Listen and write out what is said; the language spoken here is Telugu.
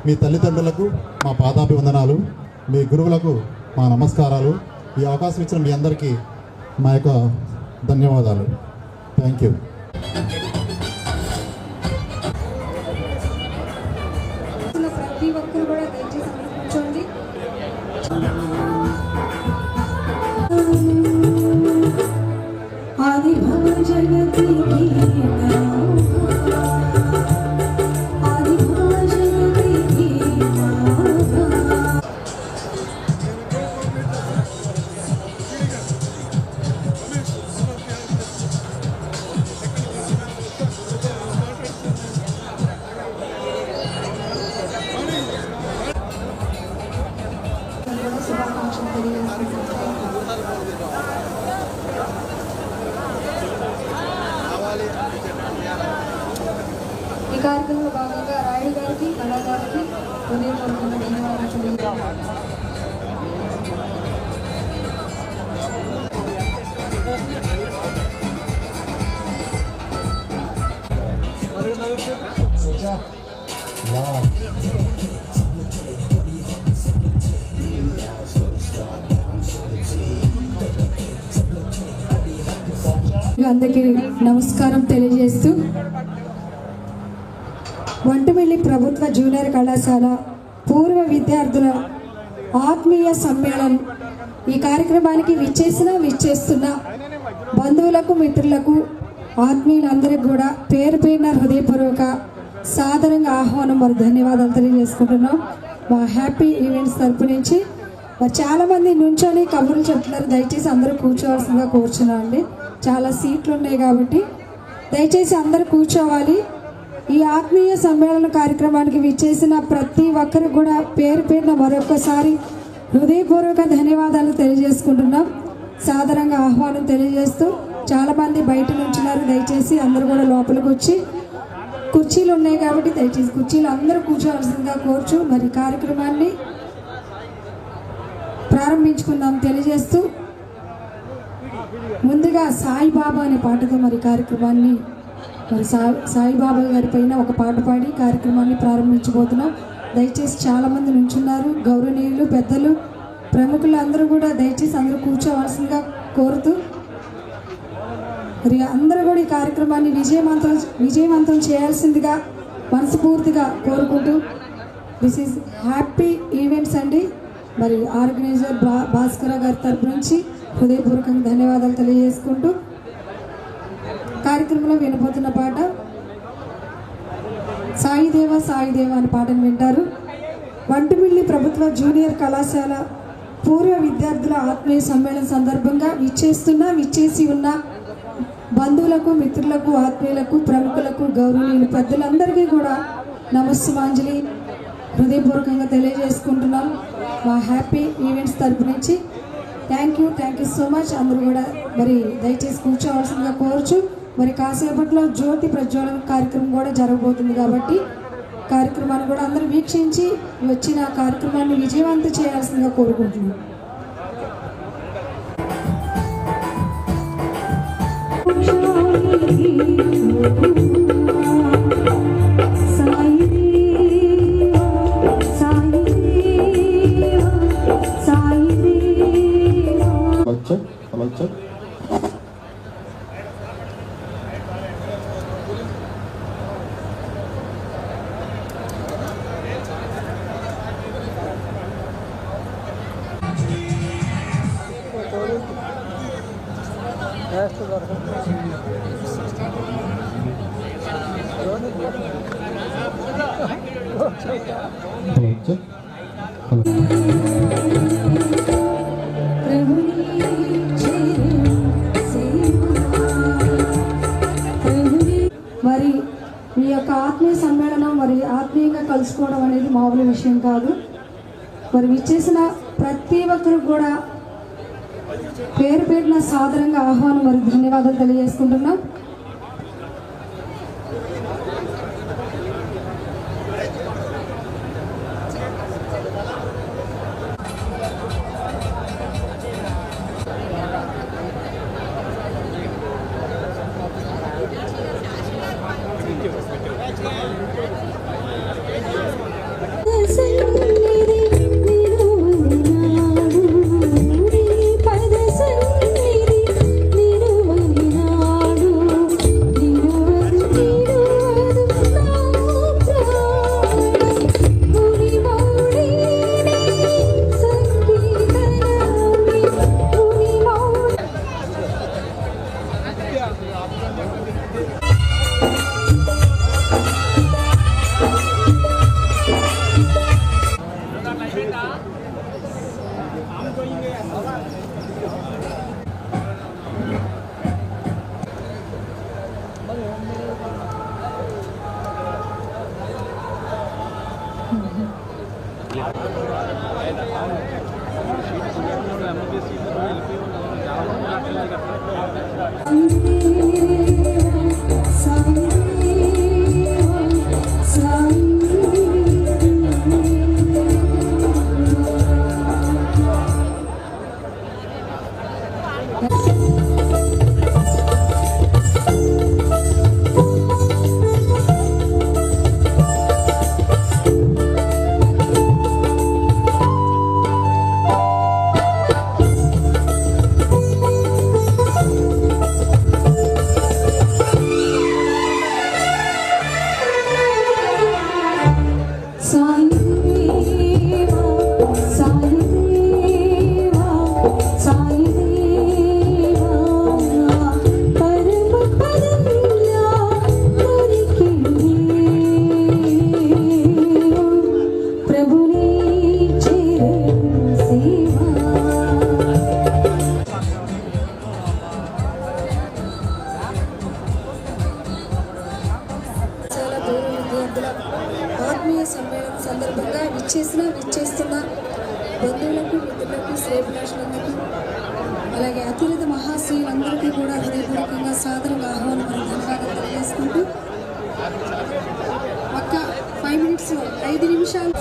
మీ తల్లిదండ్రులకు మా పాదాభివందనాలు, మీ గురువులకు మా నమస్కారాలు. ఈ అవకాశం ఇచ్చిన మీ అందరికీ మా యొక్క ధన్యవాదాలు. Thank you. ప్రతి ఒక్కరు కూడా దయచేసి కూర్చోండి. ఆదిభవ జగతి ఈ కార్యక్రమంలో భాగంగా రాయుడు గారికి కళాకారులకి హృదయపూర్వక ధన్యవాదాలు తెలియజేస్తున్నాను. అందరికీ నమస్కారం తెలియజేస్తూ వంటమిల్లి ప్రభుత్వ జూనియర్ కళాశాల పూర్వ విద్యార్థుల ఆత్మీయ సమ్మేళనం ఈ కార్యక్రమానికి విచ్చేస్తున్న బంధువులకు, మిత్రులకు, ఆత్మీయులందరికీ కూడా పేరు పేరున హృదయపూర్వక సాధారణంగా ఆహ్వానం మరియు ధన్యవాదాలు తెలియజేసుకుంటున్నాం. మా హ్యాపీ ఈవెంట్స్ తరపు నుంచి మరి చాలామంది నుంచొని కబుర్లు చెప్తున్నారు. దయచేసి అందరూ కూర్చోవలసిందిగా కూర్చున్నాం అండి. చాలా సీట్లు ఉన్నాయి కాబట్టి దయచేసి అందరూ కూర్చోవాలి. ఈ ఆత్మీయ సమ్మేళన కార్యక్రమానికి విచ్చేసిన ప్రతి ఒక్కరికి కూడా పేరు పేరున మరొకసారి హృదయపూర్వక ధన్యవాదాలు తెలియజేసుకుంటున్నాం. సాధారణంగా ఆహ్వానం తెలియజేస్తూ చాలామంది బయట నుంచున్నారు. దయచేసి అందరూ కూడా లోపలికి వచ్చి కుర్చీలు ఉన్నాయి కాబట్టి దయచేసి కుర్చీలు అందరూ కూర్చోవలసిందిగా కోరుచు మరి కార్యక్రమాన్ని ప్రారంభించుకుందాం తెలియజేస్తూ ముందుగా సాయిబాబా అనే పాటతో మరి కార్యక్రమాన్ని మరి సాయిబాబా గారి పైన ఒక పాట పాడి కార్యక్రమాన్ని ప్రారంభించబోతున్నాం. దయచేసి చాలామంది నుంచున్నారు. గౌరవనీయులు, పెద్దలు, ప్రముఖులు అందరూ కూడా దయచేసి అందరూ కూర్చోవలసిందిగా కోరుతూ మరి అందరూ కూడా ఈ కార్యక్రమాన్ని విజయవంతం చేయాల్సిందిగా మనస్ఫూర్తిగా కోరుకుంటూ దిస్ ఈజ్ హ్యాపీ ఈవెంట్స్ అండి. మరి ఆర్గనైజర్ భాస్కర గారి తరపు నుంచి హృదయపూర్వకంగా ధన్యవాదాలు తెలియజేసుకుంటూ కార్యక్రమంలో వినబోతున్న పాట సాయిదేవ సాయిదేవ అనే పాటను వింటారు. వంటమిల్లి ప్రభుత్వ జూనియర్ కళాశాల పూర్వ విద్యార్థుల ఆత్మీయ సమ్మేళనం సందర్భంగా విచ్చేసి ఉన్న బంధువులకు, మిత్రులకు, ఆత్మీయులకు, ప్రముఖులకు, గౌరవనీయులు, పెద్దలందరికీ కూడా నమస్సుమాంజలి హృదయపూర్వకంగా తెలియజేసుకుంటున్నాం. మా హ్యాపీ ఈవెంట్స్ తరపు నుంచి థ్యాంక్ యూ సో మచ్. అందరూ కూడా మరి దయచేసి కూర్చోవలసిందిగా కోరుచు మరి కాసేపట్లో జ్యోతి ప్రజ్వలన కార్యక్రమం కూడా జరగబోతుంది కాబట్టి కార్యక్రమాన్ని కూడా అందరూ వీక్షించి వచ్చిన కార్యక్రమాన్ని విజయవంతం చేయాల్సిందిగా కోరుకుంటున్నాం. మరి మీ యొక్క ఆత్మీయ సమ్మేళనం మరి ఆత్మీయంగా కలుసుకోవడం అనేది మామూలు విషయం కాదు. మరి విచ్చేసిన ప్రతి ఒక్కరు కూడా పేరు పేరున సాదరంగా ఆహ్వానం మరి ధన్యవాదాలు తెలియజేసుకుంటున్నాం. ఆత్మీయ సమ్మేళనం సందర్భంగా విచ్చేస్తున్న బంధువులకు, మిత్రులకు, శ్రేభిలాషులందరికీ, అలాగే అతిరథ మహాశీలందరికీ కూడా హృదయపూర్వకంగా సాదరంగా ఆహ్వానం ధన్యవాదాలు తెలియజేసుకుంటూ ఒక్క 5 నిమిషాలు